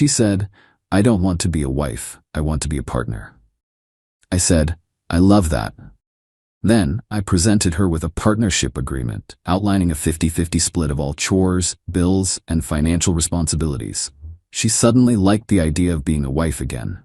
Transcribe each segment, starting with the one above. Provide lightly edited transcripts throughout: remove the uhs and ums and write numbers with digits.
She said, "I don't want to be a wife, I want to be a partner." I said, "I love that." Then, I presented her with a partnership agreement, outlining a 50-50 split of all chores, bills, and financial responsibilities. She suddenly liked the idea of being a wife again.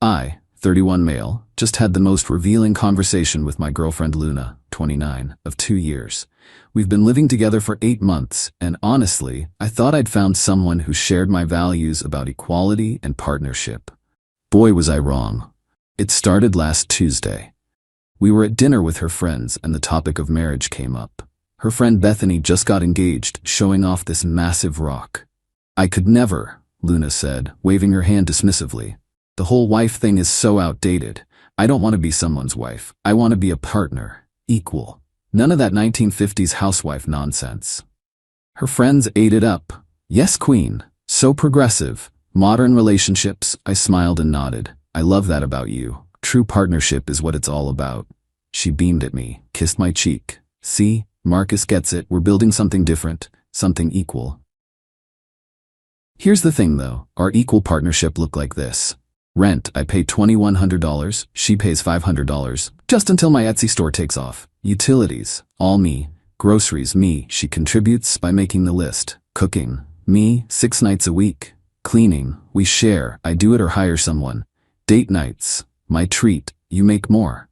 I, 31 male, just had the most revealing conversation with my girlfriend Luna, 29, of 2 years. We've been living together for 8 months, and honestly, I thought I'd found someone who shared my values about equality and partnership. Boy, was I wrong. It started last Tuesday. We were at dinner with her friends and the topic of marriage came up. Her friend Bethany just got engaged, showing off this massive rock. "I could never," Luna said, waving her hand dismissively. "The whole wife thing is so outdated. I don't want to be someone's wife. I want to be a partner. Equal. None of that 1950s housewife nonsense." Her friends ate it up. "Yes, queen. So progressive. Modern relationships." I smiled and nodded. "I love that about you. True partnership is what it's all about." She beamed at me, kissed my cheek. "See, Marcus gets it. We're building something different, something equal." Here's the thing though, our equal partnership looked like this. Rent, I pay $2,100, she pays $500, just until my Etsy store takes off. Utilities, all me. Groceries, me, she contributes by making the list. Cooking, me, 6 nights a week. Cleaning, we share, I do it or hire someone. Date nights, my treat, you make more.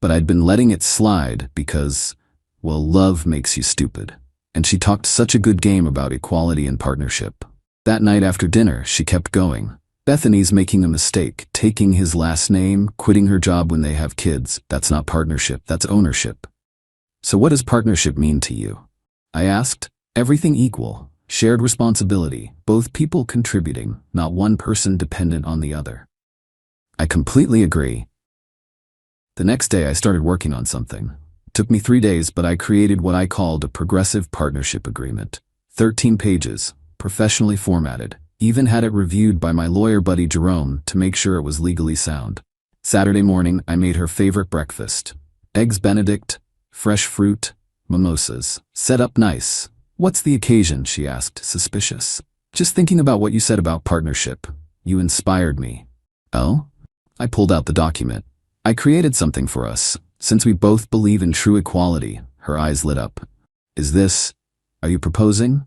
But I'd been letting it slide because, well, love makes you stupid. And she talked such a good game about equality and partnership. That night after dinner, she kept going. "Bethany's making a mistake, taking his last name, quitting her job when they have kids. That's not partnership, that's ownership." "So what does partnership mean to you?" I asked. "Everything equal, shared responsibility, both people contributing, not one person dependent on the other." I completely agree. The next day I started working on something. It took me 3 days, but I created what I called a progressive partnership agreement. 13 pages, professionally formatted. Even had it reviewed by my lawyer buddy Jerome to make sure it was legally sound. Saturday morning, I made her favorite breakfast. Eggs Benedict, fresh fruit, mimosas. Set up nice. "What's the occasion?" she asked, suspicious. "Just thinking about what you said about partnership. You inspired me." "Oh?" I pulled out the document. "I created something for us. Since we both believe in true equality." Her eyes lit up. Are you proposing?"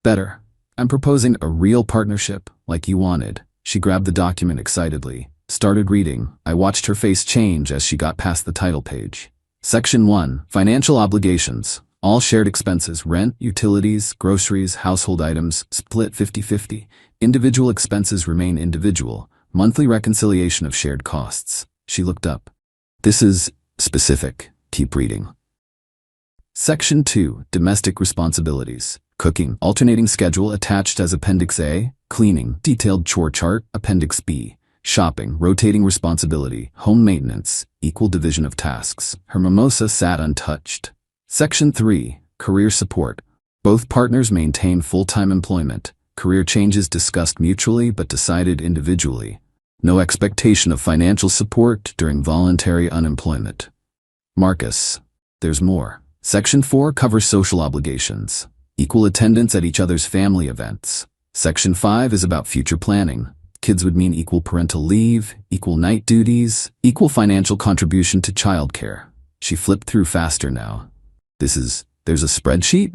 "Better. I'm proposing a real partnership, like you wanted." She grabbed the document excitedly, started reading. I watched her face change as she got past the title page. Section 1, Financial Obligations. All shared expenses, rent, utilities, groceries, household items, split 50-50. Individual expenses remain individual. Monthly reconciliation of shared costs. She looked up. "This is specific. Keep reading." Section 2, Domestic Responsibilities. Cooking, alternating schedule attached as Appendix A. Cleaning, detailed chore chart, Appendix B. Shopping, rotating responsibility. Home maintenance, equal division of tasks. Her mimosa sat untouched. Section 3, Career Support. Both partners maintain full-time employment. Career changes discussed mutually but decided individually. No expectation of financial support during voluntary unemployment. Marcus. There's more. Section 4 covers social obligations. Equal attendance at each other's family events. Section 5 is about future planning. Kids would mean equal parental leave, equal night duties, equal financial contribution to childcare. She flipped through faster now. There's a spreadsheet?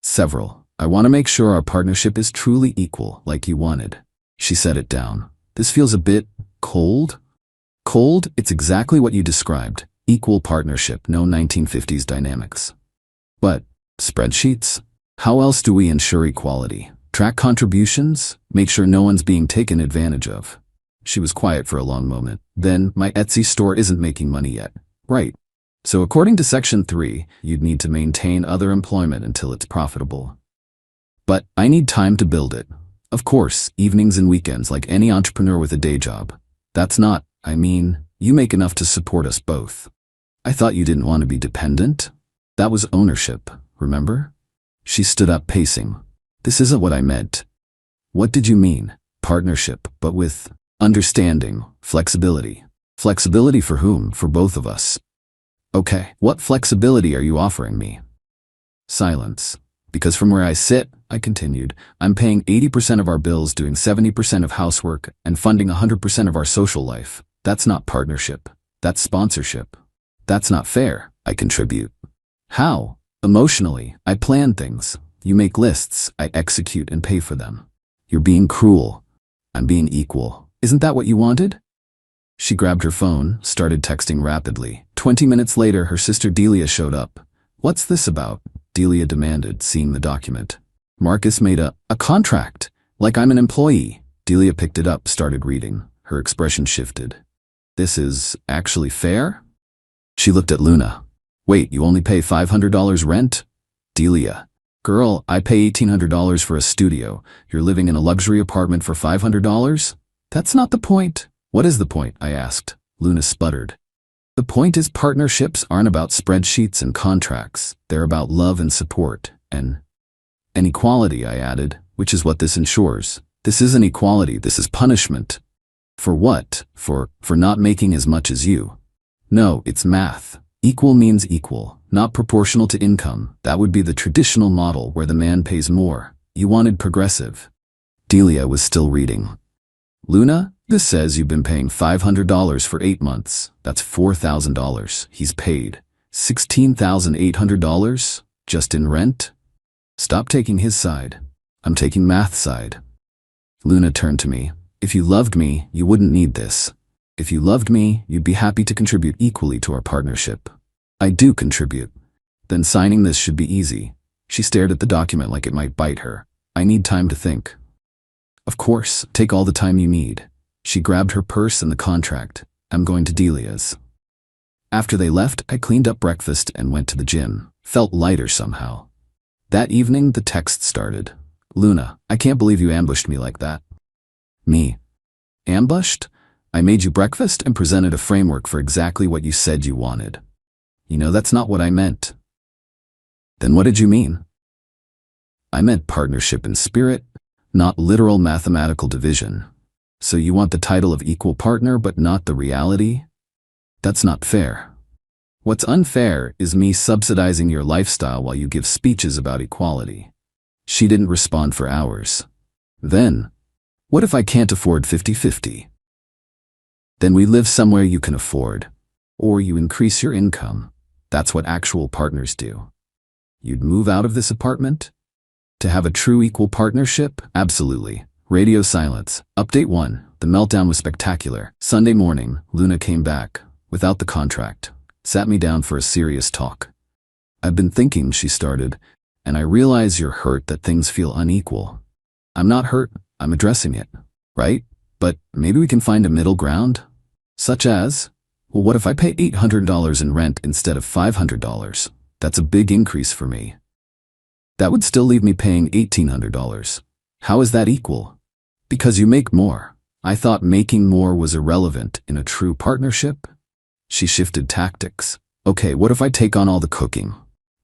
Several. I want to make sure our partnership is truly equal, like you wanted. She set it down. This feels a bit cold. Cold? It's exactly what you described. Equal partnership, no 1950s dynamics. But spreadsheets? How else do we ensure equality? Track contributions? Make sure no one's being taken advantage of. She was quiet for a long moment. Then, my Etsy store isn't making money yet. Right. So according to Section 3, you'd need to maintain other employment until it's profitable. But I need time to build it. Of course, evenings and weekends like any entrepreneur with a day job. You make enough to support us both. I thought you didn't want to be dependent. That was ownership, remember? She stood up, pacing. This isn't what I meant. What did you mean? Partnership, but with understanding, flexibility. Flexibility for whom? For both of us. Okay, what flexibility are you offering me? Silence. Because from where I sit, I continued, I'm paying 80% of our bills, doing 70% of housework, and funding 100% of our social life. That's not partnership. That's sponsorship. That's not fair. I contribute. How? Emotionally, I plan things. You make lists, I execute and pay for them. You're being cruel. I'm being equal. Isn't that what you wanted? She grabbed her phone, started texting rapidly. 20 minutes later, her sister Delia showed up. What's this about? Delia demanded, seeing the document. Marcus made a contract, like I'm an employee. Delia picked it up, started reading. Her expression shifted. This is actually fair? She looked at Luna. Wait, you only pay $500 rent? Delia. Girl, I pay $1,800 for a studio. You're living in a luxury apartment for $500? That's not the point. What is the point? I asked. Luna sputtered. The point is partnerships aren't about spreadsheets and contracts. They're about love and support, and equality, I added, which is what this ensures. This isn't equality, this is punishment. For what? For not making as much as you. No, it's math. Equal means equal, not proportional to income. That would be the traditional model where the man pays more. You wanted progressive. Delia was still reading. Luna, this says you've been paying $500 for 8 months. That's $4,000. He's paid $16,800 just in rent? Stop taking his side. I'm taking math's side. Luna turned to me. If you loved me, you wouldn't need this. If you loved me, you'd be happy to contribute equally to our partnership. I do contribute. Then signing this should be easy. She stared at the document like it might bite her. I need time to think. Of course, take all the time you need. She grabbed her purse and the contract. I'm going to Delia's. After they left, I cleaned up breakfast and went to the gym. Felt lighter somehow. That evening, the text started. Luna, I can't believe you ambushed me like that. Me? Ambushed? I made you breakfast and presented a framework for exactly what you said you wanted. You know, that's not what I meant. Then what did you mean? I meant partnership in spirit, not literal mathematical division. So you want the title of equal partner but not the reality? That's not fair. What's unfair is me subsidizing your lifestyle while you give speeches about equality. She didn't respond for hours. Then, what if I can't afford 50-50? Then we live somewhere you can afford, or you increase your income. That's what actual partners do. You'd move out of this apartment? To have a true equal partnership? Absolutely. Radio silence. Update 1. The meltdown was spectacular. Sunday morning, Luna came back, without the contract, sat me down for a serious talk. I've been thinking, she started, and I realize you're hurt that things feel unequal. I'm not hurt, I'm addressing it, right? But maybe we can find a middle ground? Such as, well, what if I pay $800 in rent instead of $500? That's a big increase for me. That would still leave me paying $1,800. How is that equal? Because you make more. I thought making more was irrelevant in a true partnership. She shifted tactics. Okay, what if I take on all the cooking?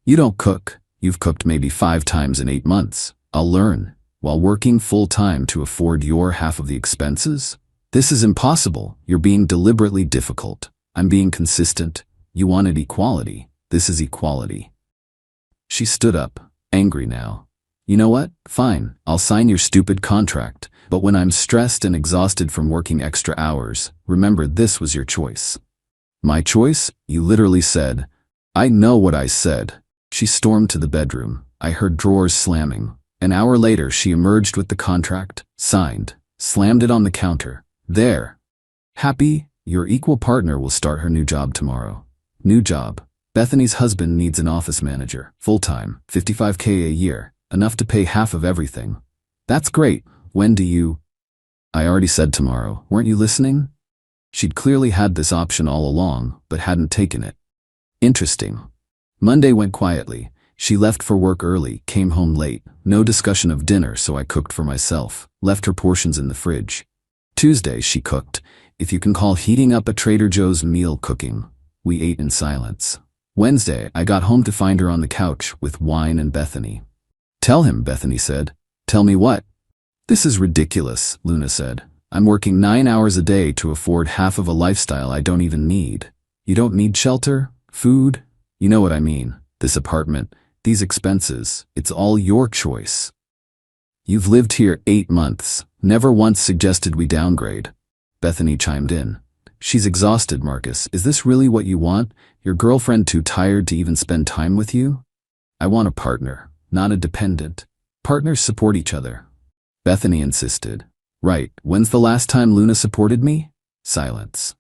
You don't cook. You've cooked maybe 5 times in 8 months. I'll learn, while working full-time to afford your half of the expenses? This is impossible. You're being deliberately difficult. I'm being consistent. You wanted equality. This is equality. She stood up, angry now. You know what? Fine, I'll sign your stupid contract. But when I'm stressed and exhausted from working extra hours, remember this was your choice. My choice? You literally said. I know what I said. She stormed to the bedroom. I heard drawers slamming. An hour later, she emerged with the contract, signed, slammed it on the counter. There. Happy, your equal partner will start her new job tomorrow. New job. Bethany's husband needs an office manager, full-time, $55K a year, enough to pay half of everything. That's great. When do you? I already said tomorrow. Weren't you listening? She'd clearly had this option all along, but hadn't taken it. Interesting. Monday went quietly. She left for work early, came home late. No discussion of dinner, so I cooked for myself. Left her portions in the fridge. Tuesday, she cooked. If you can call heating up a Trader Joe's meal cooking. We ate in silence. Wednesday, I got home to find her on the couch with wine and Bethany. Tell him, Bethany said. Tell me what? This is ridiculous, Luna said. I'm working 9 hours a day to afford half of a lifestyle I don't even need. You don't need shelter? Food? You know what I mean. This apartment. These expenses, it's all your choice. You've lived here 8 months, never once suggested we downgrade. Bethany chimed in. She's exhausted, Marcus. Is this really what you want? Your girlfriend too tired to even spend time with you? I want a partner, not a dependent. Partners support each other. Bethany insisted. Right, when's the last time Luna supported me? Silence.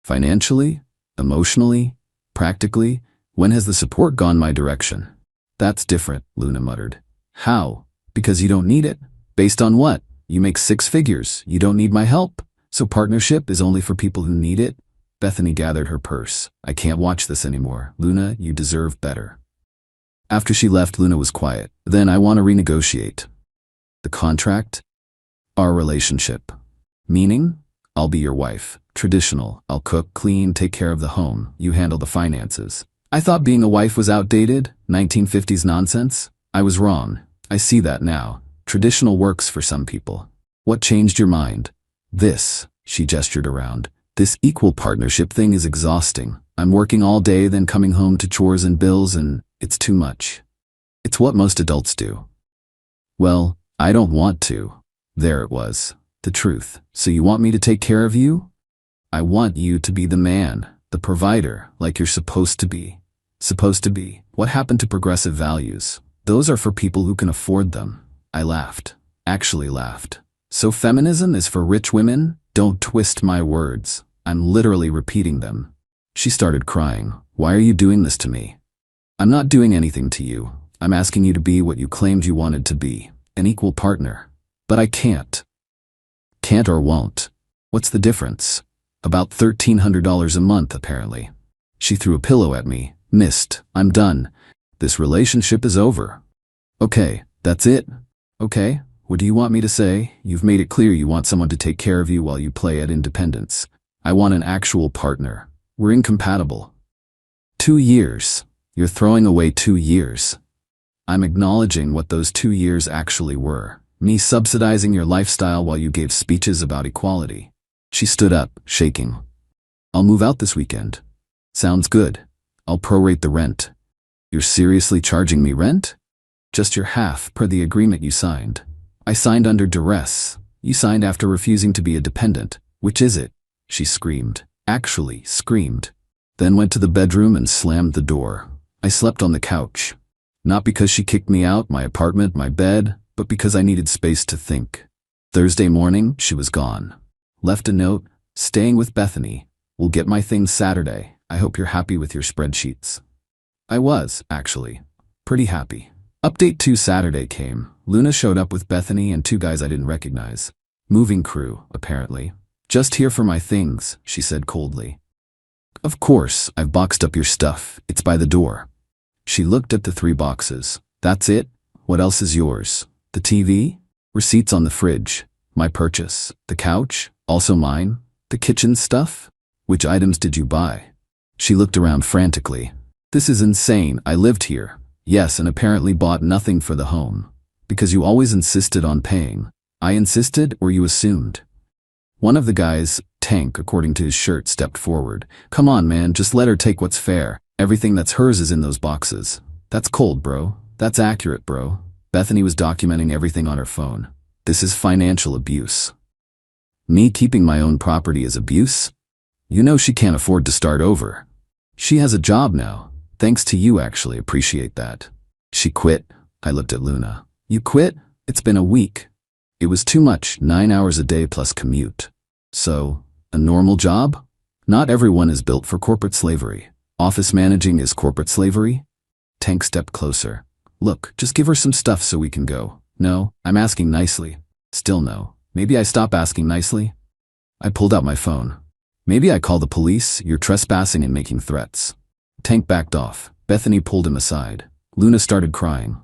Financially? Emotionally? Practically? When has the support gone my direction? That's different, Luna muttered. How? Because you don't need it? Based on what? You make 6 figures. You don't need my help? So partnership is only for people who need it? Bethany gathered her purse. I can't watch this anymore. Luna, you deserve better. After she left, Luna was quiet. Then I want to renegotiate. The contract? Our relationship. Meaning? I'll be your wife. Traditional. I'll cook, clean, take care of the home. You handle the finances. I thought being a wife was outdated, 1950s nonsense. I was wrong. I see that now. Traditional works for some people. What changed your mind? This, she gestured around. This equal partnership thing is exhausting. I'm working all day, then coming home to chores and bills, and it's too much. It's what most adults do. Well, I don't want to. There it was. The truth. So you want me to take care of you? I want you to be the man, the provider, like you're supposed to be. Supposed to be. What happened to progressive values? Those are for people who can afford them. I laughed. Actually laughed. So feminism is for rich women? Don't twist my words. I'm literally repeating them. She started crying. Why are you doing this to me? I'm not doing anything to you. I'm asking you to be what you claimed you wanted to be. An equal partner. But I can't. Can't or won't. What's the difference? About $1,300 a month, apparently. She threw a pillow at me. Missed. I'm done. This relationship is over. Okay, that's it. Okay, what do you want me to say? You've made it clear you want someone to take care of you while you play at independence. I want an actual partner. We're incompatible. 2 years. You're throwing away 2 years. I'm acknowledging what those 2 years actually were. Me subsidizing your lifestyle while you gave speeches about equality. She stood up, shaking. I'll move out this weekend. Sounds good. I'll prorate the rent. You're seriously charging me rent? Just your half, per the agreement you signed. I signed under duress. You signed after refusing to be a dependent. Which is it? She screamed. Actually, screamed. Then went to the bedroom and slammed the door. I slept on the couch. Not because she kicked me out, my apartment, my bed, but because I needed space to think. Thursday morning, she was gone. Left a note, staying with Bethany. Will get my things Saturday. I hope you're happy with your spreadsheets. I was, actually. Pretty happy. Update 2 Saturday came. Luna showed up with Bethany and 2 guys I didn't recognize. Moving crew, apparently. Just here for my things, she said coldly. Of course, I've boxed up your stuff. It's by the door. She looked at the 3 boxes. That's it? What else is yours? The TV? Receipts on the fridge. My purchase. The couch? Also mine. The kitchen stuff? Which items did you buy? She looked around frantically. This is insane. I lived here. Yes, and apparently bought nothing for the home. Because you always insisted on paying. I insisted, or you assumed? One of the guys, Tank, according to his shirt, stepped forward. Come on, man, just let her take what's fair. Everything that's hers is in those boxes. That's cold, bro. That's accurate, bro. Bethany was documenting everything on her phone. This is financial abuse. Me keeping my own property is abuse? You know she can't afford to start over. She has a job now. Thanks to you, actually. Appreciate that. She quit. I looked at Luna. You quit? It's been a week. It was too much, 9 hours a day plus commute. So, a normal job? Not everyone is built for corporate slavery. Office managing is corporate slavery? Tank stepped closer. Look, just give her some stuff so we can go. No, I'm asking nicely. Still no. Maybe I stop asking nicely? I pulled out my phone. Maybe I call the police. You're trespassing and making threats. Tank backed off. Bethany pulled him aside. Luna started crying.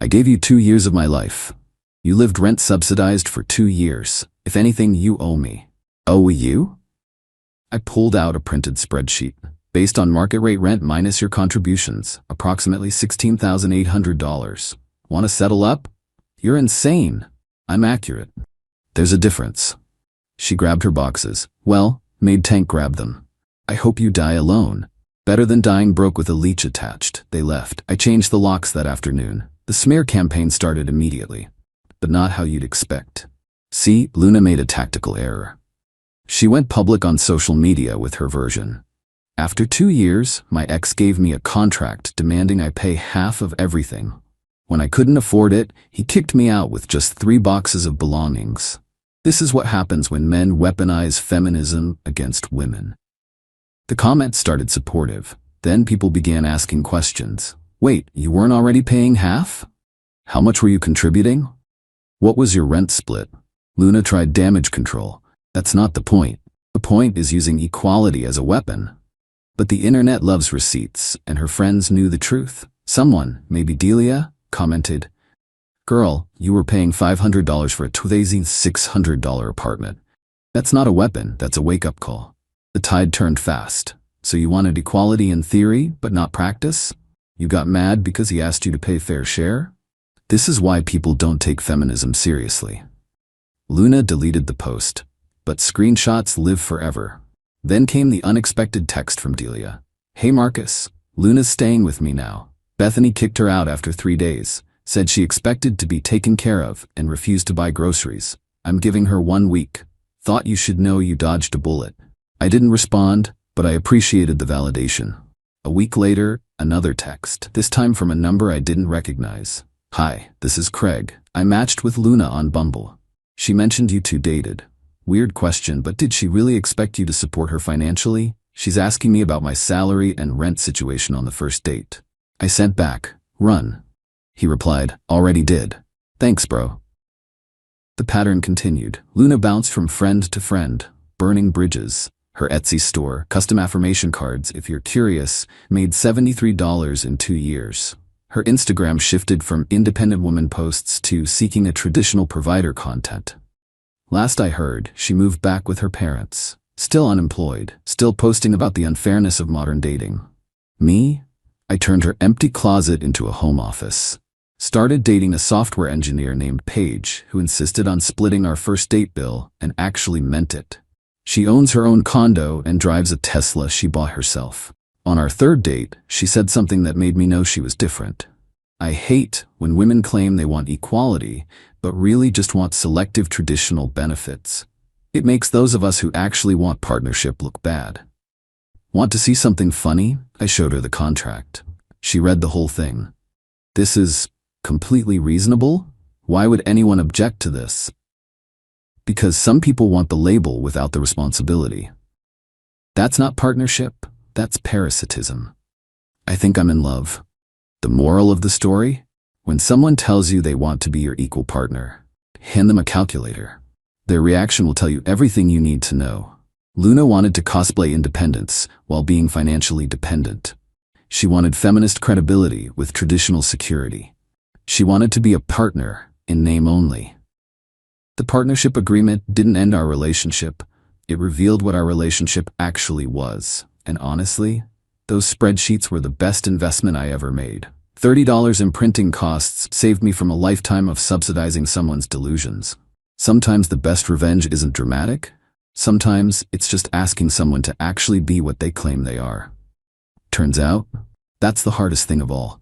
I gave you 2 years of my life. You lived rent subsidized for 2 years. If anything, you owe me. Owe you? I pulled out a printed spreadsheet. Based on market rate rent minus your contributions, approximately $16,800. Want to settle up? You're insane. I'm accurate. There's a difference. She grabbed her boxes. Well, made Tank grab them. I hope you die alone. Better than dying broke with a leech attached. They left. I changed the locks that afternoon. The smear campaign started immediately, but not how you'd expect. See, Luna made a tactical error. She went public on social media with her version. After 2 years, my ex gave me a contract demanding I pay half of everything. When I couldn't afford it, he kicked me out with just 3 boxes of belongings. This is what happens when men weaponize feminism against women. The comments started supportive. Then people began asking questions. Wait, you weren't already paying half? How much were you contributing? What was your rent split? Luna tried damage control. That's not the point. The point is using equality as a weapon. But the internet loves receipts, and her friends knew the truth. Someone, maybe Delia, commented, "Girl, you were paying $500 for a $2,600 apartment. That's not a weapon, that's a wake-up call." The tide turned fast. So you wanted equality in theory, but not practice? You got mad because he asked you to pay fair share? This is why people don't take feminism seriously. Luna deleted the post, but screenshots live forever. Then came the unexpected text from Delia. "Hey Marcus, Luna's staying with me now. Bethany kicked her out after 3 days, said she expected to be taken care of and refused to buy groceries. I'm giving her 1 week. Thought you should know you dodged a bullet." I didn't respond, but I appreciated the validation. A week later, another text, this time from a number I didn't recognize. "Hi, this is Craig. I matched with Luna on Bumble. She mentioned you two dated. Weird question, but did she really expect you to support her financially? She's asking me about my salary and rent situation on the first date." I sent back, "Run." He replied, "Already did. Thanks, bro." The pattern continued. Luna bounced from friend to friend, burning bridges. Her Etsy store, custom affirmation cards, if you're curious, made $73 in 2 years. Her Instagram shifted from independent woman posts to seeking a traditional provider content. Last I heard, she moved back with her parents. Still unemployed, still posting about the unfairness of modern dating. Me? I turned her empty closet into a home office. Started dating a software engineer named Paige, who insisted on splitting our first date bill and actually meant it. She owns her own condo and drives a Tesla she bought herself. On our 3rd date, she said something that made me know she was different. I hate when women claim they want equality, but really just want selective traditional benefits. It makes those of us who actually want partnership look bad. Want to see something funny? I showed her the contract. She read the whole thing. "This is completely reasonable? Why would anyone object to this?" Because some people want the label without the responsibility. That's not partnership, that's parasitism. I think I'm in love. The moral of the story? When someone tells you they want to be your equal partner, hand them a calculator. Their reaction will tell you everything you need to know. Luna wanted to cosplay independence while being financially dependent. She wanted feminist credibility with traditional security. She wanted to be a partner in name only. The partnership agreement didn't end our relationship. It revealed what our relationship actually was. And honestly, those spreadsheets were the best investment I ever made. $30 in printing costs saved me from a lifetime of subsidizing someone's delusions. Sometimes the best revenge isn't dramatic. Sometimes it's just asking someone to actually be what they claim they are. Turns out, that's the hardest thing of all.